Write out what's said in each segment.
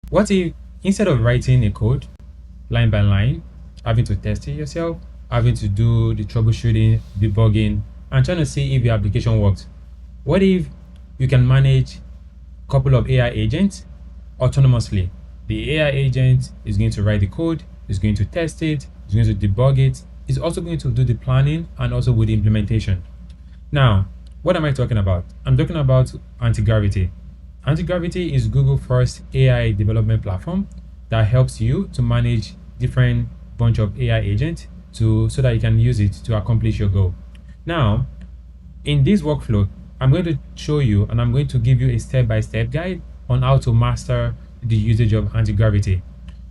What if instead of writing a code line by line, having to test it yourself, having to do the troubleshooting, debugging, and trying to see if your application works, what if you can manage a couple of AI agents autonomously? The AI agent is going to write the code, is going to test it, is going to debug it, is also going to do the planning and also with the implementation. Now, what am I talking about? I'm talking about Antigravity. Antigravity is Google's first AI development platform that helps you to manage different bunch of AI agents so that you can use it to accomplish your goal. Now, in this workflow, I'm going to show you and I'm going to give you a step-by-step guide on how to master the usage of anti-gravity.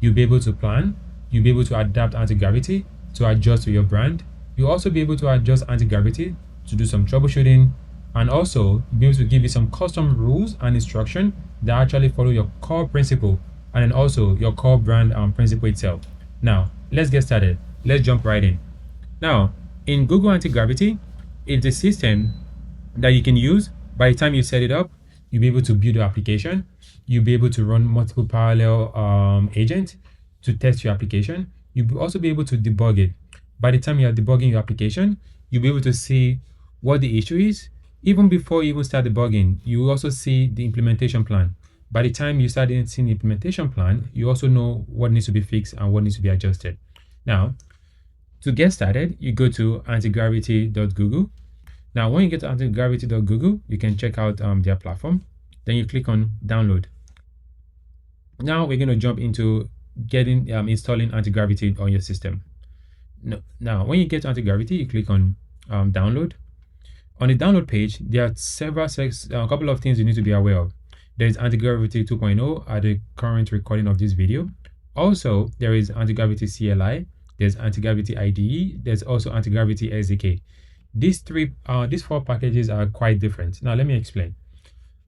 You'll be able to plan, you'll be able to adapt anti-gravity to adjust to your brand. You'll also be able to adjust anti-gravity to do some troubleshooting, and also be able to give you some custom rules and instruction that actually follow your core principle and then also your core brand principle itself. Now, let's get started. Let's jump right in. Now, in Google Anti-Gravity, it's a system that you can use. By the time you set it up, you'll be able to build your application. You'll be able to run multiple parallel agents to test your application. You'll also be able to debug it. By the time you are debugging your application, you'll be able to see what the issue is. Even before you even start debugging, you will also see the implementation plan. By the time you start seeing the implementation plan, you also know what needs to be fixed and what needs to be adjusted. Now, to get started, you go to antigravity.google. Now, when you get to antigravity.google, you can check out their platform. Then you click on download. Now we're going to jump into getting installing antigravity on your system. Now, when you get to antigravity, you click on download. On the download page, there are a couple of things you need to be aware of. There is Antigravity 2.0 at the current recording of this video. Also, there is Antigravity CLI, there's Antigravity IDE, there's also Antigravity SDK. These four packages are quite different. Now, let me explain.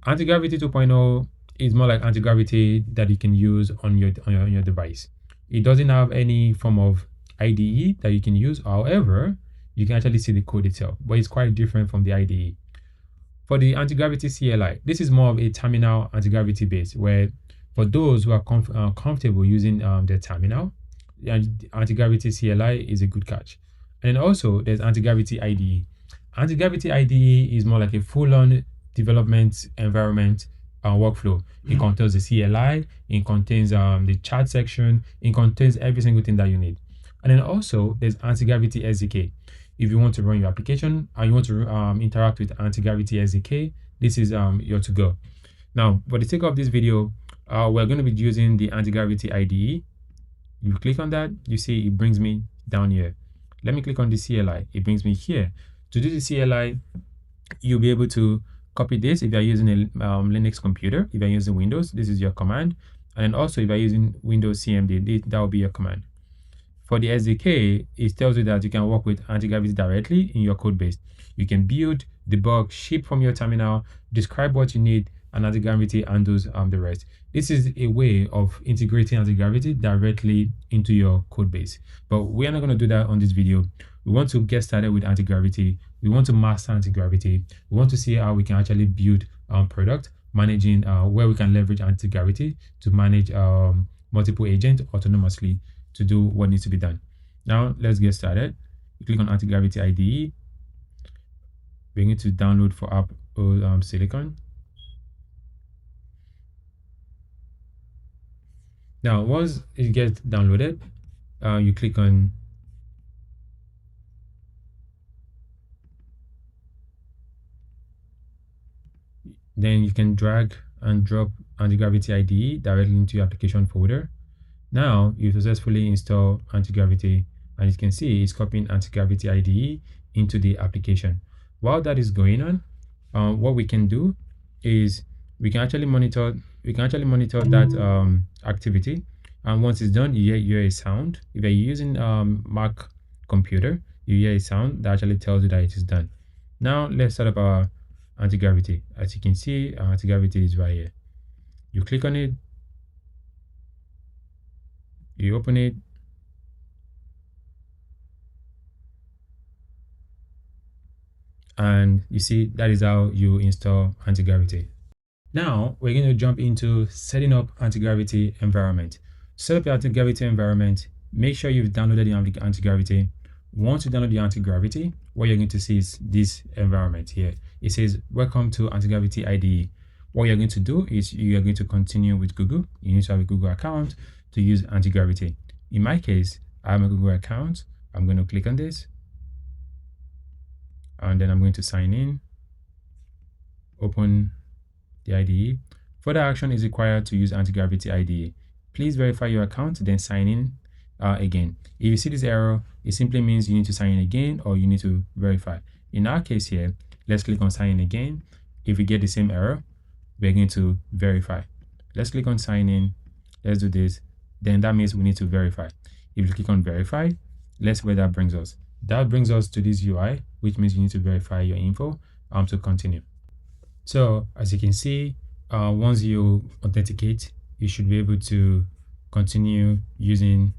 Antigravity 2.0 is more like antigravity that you can use on your device. It doesn't have any form of IDE that you can use. However, you can actually see the code itself, but it's quite different from the IDE. For the anti-gravity CLI, this is more of a terminal anti-gravity base, where for those who are comfortable using the terminal, the anti-gravity CLI is a good catch. And then also there's anti-gravity IDE. Anti-gravity IDE is more like a full-on development environment workflow. It contains the CLI, it contains the chat section, it contains every single thing that you need. And then also there's anti-gravity SDK. If you want to run your application and you want to interact with Antigravity SDK, this is your to go. Now, for the sake of this video, we're going to be using the Antigravity IDE. You click on that, you see it brings me down here. Let me click on the CLI. It brings me here. To do the CLI, you'll be able to copy this if you're using a Linux computer. If you're using Windows, this is your command. And then also if you're using Windows CMD, that will be your command. For the SDK, it tells you that you can work with anti-gravity directly in your code base. You can build, debug, ship from your terminal, describe what you need, and anti-gravity handles the rest. This is a way of integrating anti-gravity directly into your code base. But we are not going to do that on this video. We want to get started with anti-gravity. We want to master anti-gravity. We want to see how we can actually build product, managing where we can leverage anti-gravity to manage multiple agents autonomously to do what needs to be done. Now let's get started. You click on Antigravity IDE. We're going to download for app Silicon. Now once it gets downloaded, you click on then you can drag and drop Antigravity IDE directly into your application folder. Now you successfully install anti-gravity, and you can see it's copying anti-gravity IDE into the application. While that is going on, what we can do is we can actually monitor that activity, and once it's done, you hear a sound. If you're using Mac computer, you hear a sound that actually tells you that it is done. Now let's set up our anti-gravity. As you can see, our anti-gravity is right here. You click on it, you open it, and you see that is how you install anti-gravity. Now we're going to jump into setting up anti-gravity environment. Set up your anti-gravity environment. Make sure you've downloaded the anti-gravity. Once you download the anti-gravity, what you're going to see is this environment here. It says, welcome to Antigravity IDE. What you're going to do is you're going to continue with Google. You need to have a Google account to use anti-gravity. In my case, I have a Google account. I'm going to click on this. And then I'm going to sign in. Open the IDE. Further action is required to use Antigravity IDE. Please verify your account, then sign in again. If you see this error, it simply means you need to sign in again or you need to verify. In our case here, let's click on sign in again. If we get the same error, we're going to verify. Let's click on sign in. Let's do this. Then that means we need to verify. If you click on verify, let's see where that brings us. That brings us to this UI, which means you need to verify your info to continue. So as you can see, once you authenticate, you should be able to continue using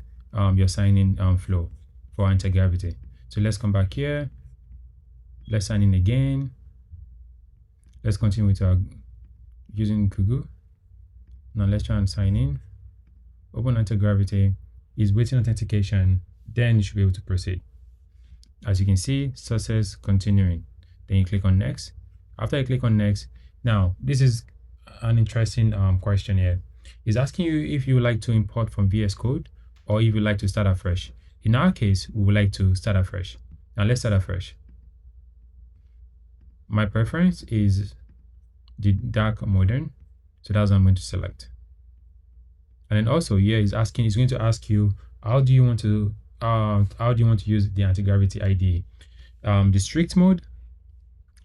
your sign-in flow for anti-gravity. So let's come back here. Let's sign in again. Let's continue with using Google. Now let's try and sign in. Open anti-gravity. Is waiting authentication. Then you should be able to proceed. As you can see, success continuing. Then you click on next. After you click on next, now this is an interesting question here. It's asking you if you would like to import from VS Code or if you would like to start afresh. In our case, we would like to start afresh. Now let's start afresh. My preference is the dark modern, so that's what I'm going to select. And then also here is asking, it's going to ask you how do you want to use the anti-gravity IDE. The strict mode,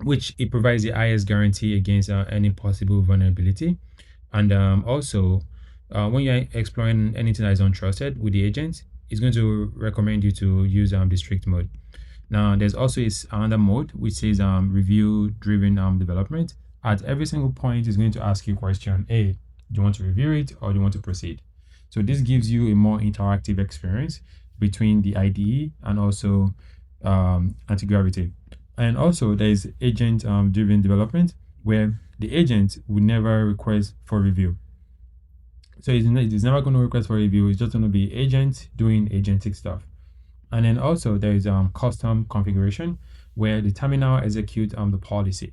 which it provides the highest guarantee against any possible vulnerability. And also, when you're exploring anything that is untrusted with the agent, it's going to recommend you to use the strict mode. Now, there's also another mode which says review-driven development. At every single point, it's going to ask you a question: A, do you want to review it or do you want to proceed? So this gives you a more interactive experience between the IDE and also anti-gravity. And also there is agent driven development where the agent will never request for review. So it's never going to request for review. It's just going to be agent doing agentic stuff. And then also there is custom configuration where the terminal execute the policy.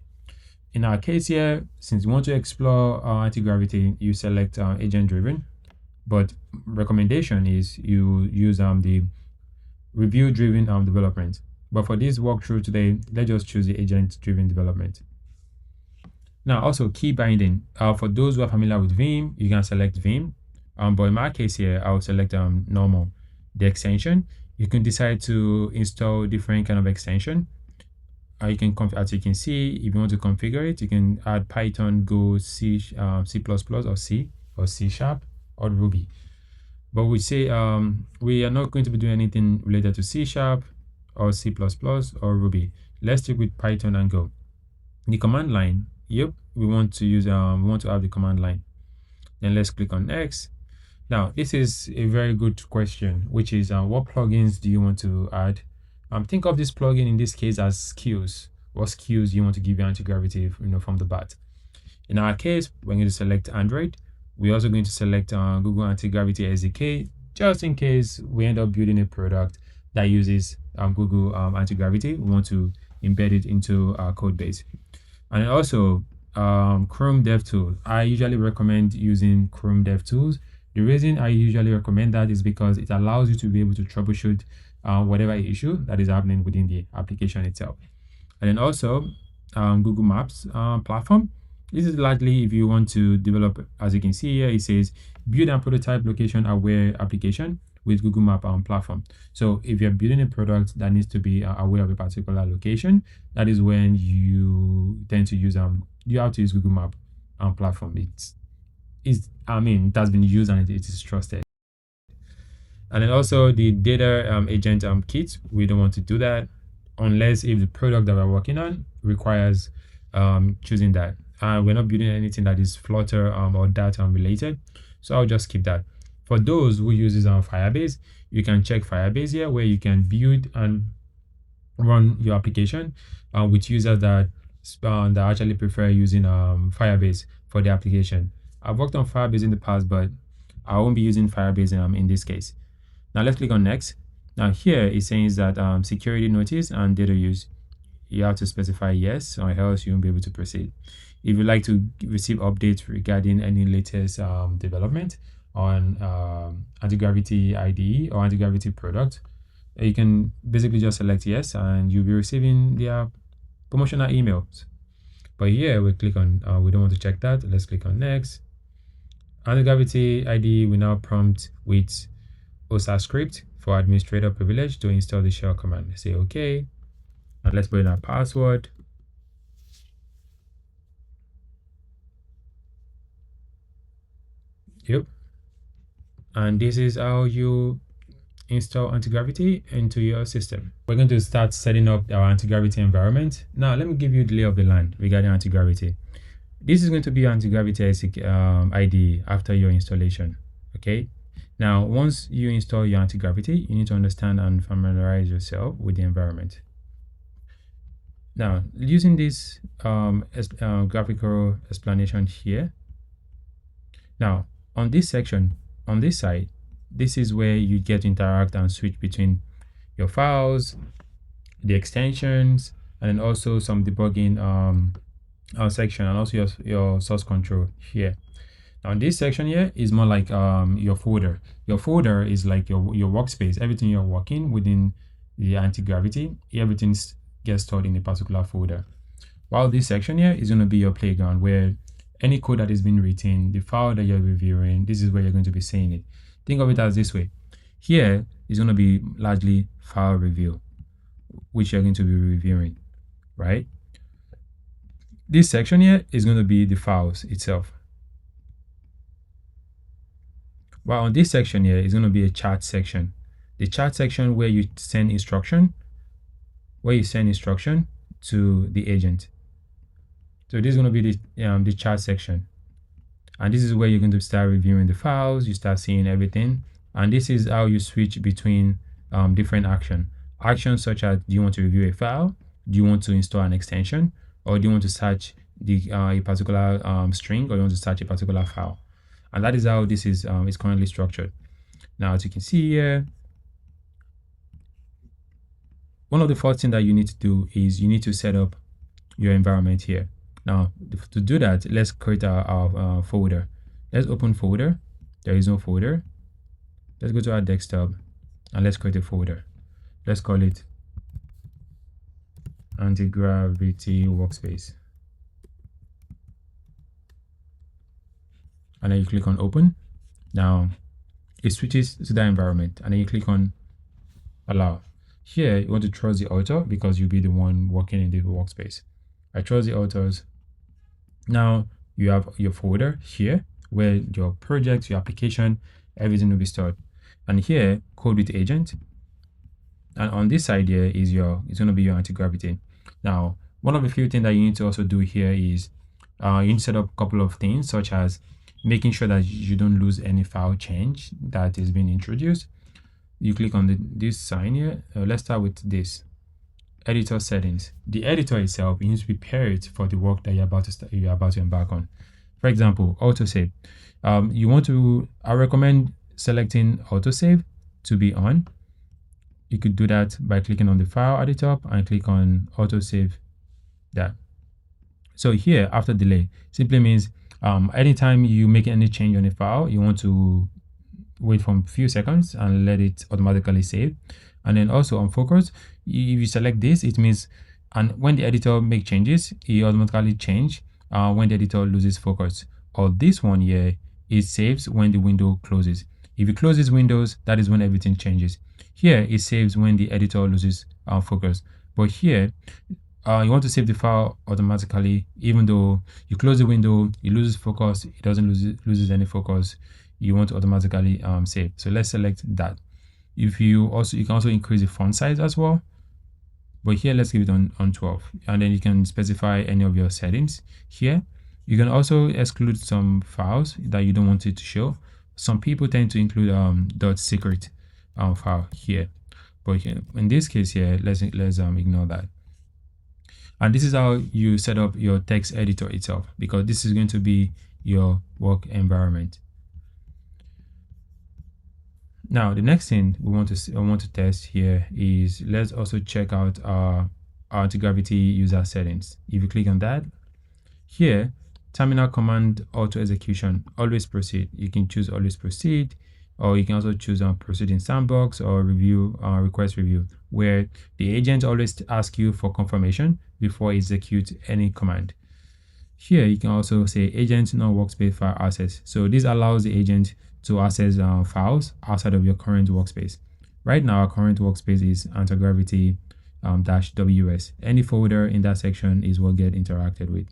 In our case here, since you want to explore anti-gravity, you select agent driven, but recommendation is you use the review driven development. But for this walkthrough today, let's just choose the agent-driven development. Now, also key binding. For those who are familiar with Vim, you can select Vim. But in my case here, I'll select normal. The extension, you can decide to install different kind of extension. You can, as you can see, if you want to configure it, you can add Python, Go, C, C++, or C, or C# or Ruby. But we say we are not going to be doing anything related to C# or C++ or Ruby. Let's stick with Python and Go. The command line, yep, we want to use we want to have the command line. Then let's click on next. Now this is a very good question, which is what plugins do you want to add? Think of this plugin in this case as skills. What skills you want to give your anti-gravity from the bat? In our case, we're going to select Android. We're also going to select Google Antigravity SDK, just in case we end up building a product that uses Google Antigravity. We want to embed it into our code base. And also Chrome DevTools. I usually recommend using Chrome DevTools. The reason I usually recommend that is because it allows you to be able to troubleshoot whatever issue that is happening within the application itself. And then also Google Maps platform. This is largely if you want to develop, as you can see here, it says build and prototype location aware application with Google Map platform. So if you're building a product that needs to be aware of a particular location, that is when you tend to use you have to use Google Map platform. It has been used and it is trusted. And then also the data agent kit, we don't want to do that unless if the product that we're working on requires choosing that. We're not building anything that is Flutter or data related, so I'll just skip that. For those who uses Firebase, you can check Firebase here where you can build and run your application with users that actually prefer using Firebase for the application. I've worked on Firebase in the past, but I won't be using Firebase in this case. Now let's click on next. Now here it says that security notice and data use. You have to specify yes, or else you won't be able to proceed. If you'd like to receive updates regarding any latest development on Antigravity IDE or Antigravity product, you can basically just select yes, and you'll be receiving their promotional emails. But here we click on, we don't want to check that. Let's click on next. Antigravity IDE will now prompt with OSA script for administrator privilege to install the shell command. Say okay, and let's put in our password. Yep. And this is how you install Antigravity into your system. We're going to start setting up our Antigravity environment. Now, let me give you the lay of the land regarding Antigravity. This is going to be Antigravity IDE after your installation. Okay. Now, once you install your Antigravity, you need to understand and familiarize yourself with the environment. Now, using this graphical explanation here. Now, on this section, on this side, this is where you get to interact and switch between your files, the extensions, and then also some debugging section, and also your source control here. Now this section here is more like your folder. Your folder is like your workspace. Everything you're working within the Antigravity, everything gets stored in a particular folder. While this section here is going to be your playground, where any code that is being written, the file that you're reviewing, this is where you're going to be seeing it. Think of it as this way. Here is going to be largely file review, which you're going to be reviewing, right? This section here is going to be the files itself. While on this section here is going to be a chat section. The chat section where you send instruction, to the agent. So this is going to be the chat section. And this is where you're going to start reviewing the files, you start seeing everything. And this is how you switch between different actions such as, do you want to review a file? Do you want to install an extension? Or do you want to search a particular string, or do you want to search a particular file? And that is how this is currently structured. Now, as you can see here, one of the first things that you need to do is you need to set up your environment here. Now, to do that, let's create our folder. Let's open folder. There is no folder. Let's go to our desktop and let's create a folder. Let's call it Antigravity Workspace. And then you click on open. Now it switches to that environment, and then you click on allow. Here you want to trust the author because you'll be the one working in the workspace. I trust the authors. Now you have your folder here where your project, your application, everything will be stored. And here, code with agent. And on this side here is it's going to be your Antigravity. Now, one of the few things that you need to also do here is you need to set up a couple of things, such as making sure that you don't lose any file change that is being introduced. You click on this sign here. Let's start with this. Editor settings. The editor itself, you need to prepare it for the work that you're about to embark on. For example, autosave. I recommend selecting autosave to be on. You could do that by clicking on the file at the top and click on autosave that. So here, after delay, simply means anytime you make any change on a file, you want to wait for a few seconds and let it automatically save. And then also on focus, if you select this, it means, and when the editor make changes, it automatically change when the editor loses focus. Or this one here, it saves when the window closes. If you close these windows, that is when everything changes. Here, it saves when the editor loses focus. But here, you want to save the file automatically, even though you close the window, it loses focus, it doesn't loses any focus. You want to automatically save. So let's select that. You can also increase the font size as well. But here, let's give it on 12. And then you can specify any of your settings here. You can also exclude some files that you don't want it to show. Some people tend to include .secret file here. But here, in this case here, let's ignore that. And this is how you set up your text editor itself, because this is going to be your work environment. Now, the next thing we want to test here is, let's also check out our Antigravity user settings. If you click on that, here, terminal command auto execution, always proceed. You can choose always proceed, or you can also choose proceed in sandbox or review, request review, where the agent always asks you for confirmation before execute any command. Here, you can also say agent no workspace file access. So this allows the agent to access files outside of your current workspace. Right now, our current workspace is Antigravity -ws. Any folder in that section is what get interacted with.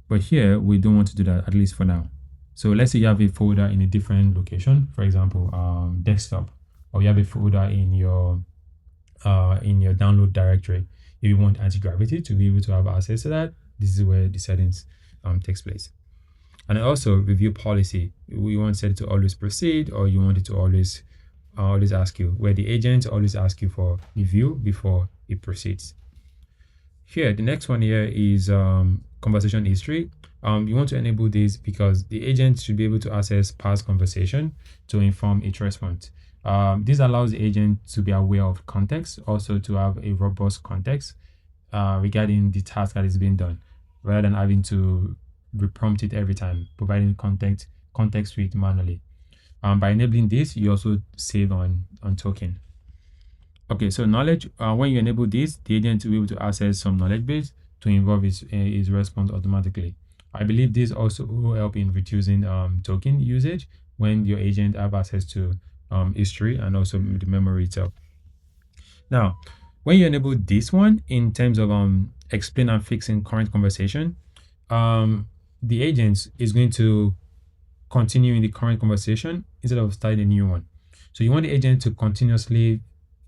But here, we don't want to do that, at least for now. So let's say you have a folder in a different location, for example, desktop, or you have a folder in your download directory. If you want Antigravity to be able to have access to that, this is where the settings takes place. And also review policy. We want set it to always proceed, or you want it to always ask you, where the agent always asks you for review before it proceeds. Here, the next one here is conversation history. You want to enable this because the agent should be able to access past conversation to inform each response. This allows the agent to be aware of context, also to have a robust context regarding the task that is being done, rather than having to reprompt it every time, providing context to it manually. By enabling this, you also save on token. Okay, so knowledge, when you enable this, the agent will be able to access some knowledge base to involve its response automatically. I believe this also will help in reducing token usage when your agent have access to history and also the memory itself. Now, when you enable this one in terms of explain and fixing current conversation, the agent is going to continue in the current conversation instead of starting a new one. So you want the agent to continuously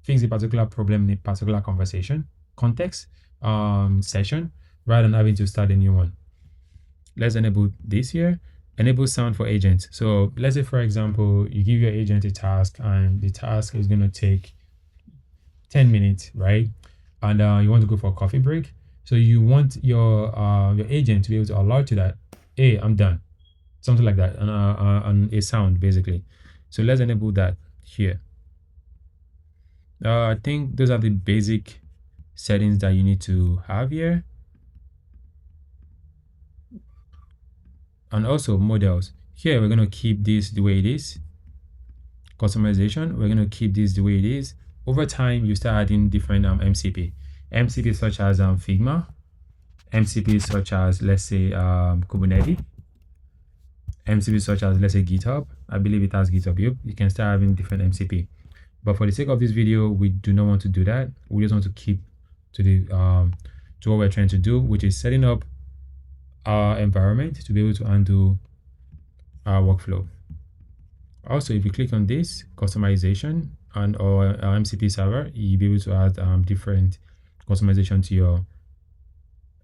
fix a particular problem in a particular conversation, context, session, rather than having to start a new one. Let's enable this here. Enable sound for agents. So let's say, for example, you give your agent a task and the task is going to take 10 minutes, right? And you want to go for a coffee break. So you want your agent to be able to alert to that, hey, I'm done. Something like that, and a sound basically. So let's enable that here. I think those are the basic settings that you need to have here. And also models. Here, we're going to keep this the way it is. Customization, we're going to keep this the way it is. Over time, you start adding different MCP. MCP such as Figma. MCP such as, let's say, Kubernetes. MCP such as, let's say, GitHub. I believe it has GitHub. You can start having different MCP. But for the sake of this video, we do not want to do that. We just want to keep to the to what we're trying to do, which is setting up our environment to be able to handle our workflow. Also, if you click on this customization and or MCP server, you'll be able to add different customization to your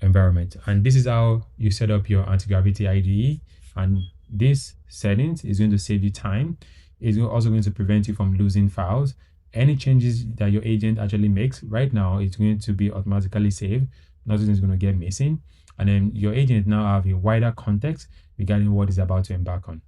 environment. And this is how you set up your Antigravity IDE. And this settings is going to save you time. It's also going to prevent you from losing files. Any changes that your agent actually makes right now, it's going to be automatically saved. Nothing is going to get missing. And then your agent now have a wider context regarding what is about to embark on.